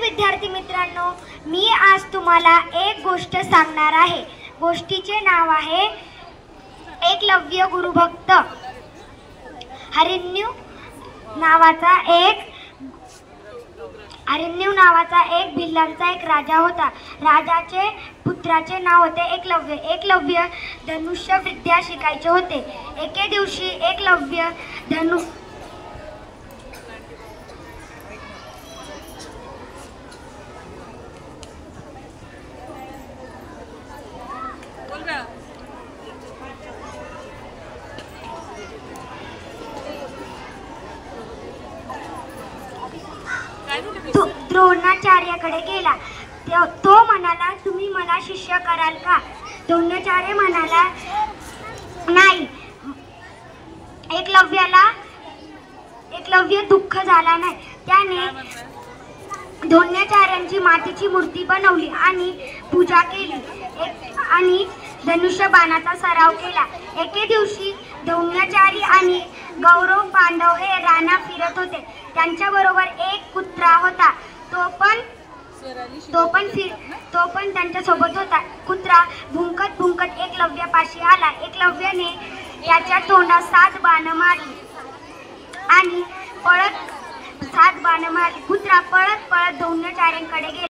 विद्यार्थी मित्रांनो, मी आज तुम्हाला एक गोष्ट सांगणार आहे। गोष्टीचे नाव आहे एकलव्य गुरुभक्त। हरिण्यू नावाचा एक भिल्लांचा एक राजा होता। राजाचे पुत्राचे नाव होते एकलव्य। एकलव्य धनुष्य विद्या शिकायचे होते। एके दिवशी एकलव्य द्रोणाचार्याकडे गेला। तो म्हणाला, तुम्ही मला शिष्य कराल का? द्रोणाचार्य म्हणाला, नाही। एकलव्य दुःख झाला नाही। त्याने द्रोणाचार्यांची मातीची मूर्ती बनवली आणि पूजा केली आणि धनुष्य बाणाचा सराव केला। एके दिवशी द्रोणाचार्य आणि कौरव पांडव हे रानात फिरत होते। त्यांच्या बरोबर एक कुत्रा होता। तो पण त्यांच्या सोबत होता। कुत्रा भुंकत भुंकत एकलव्यापाशी आला। एकलव्याने त्याच्या तोंडात 7 बाणं मारली आणि कुत्रा पळत पळत द्रोणाचार्यांकडे गेला।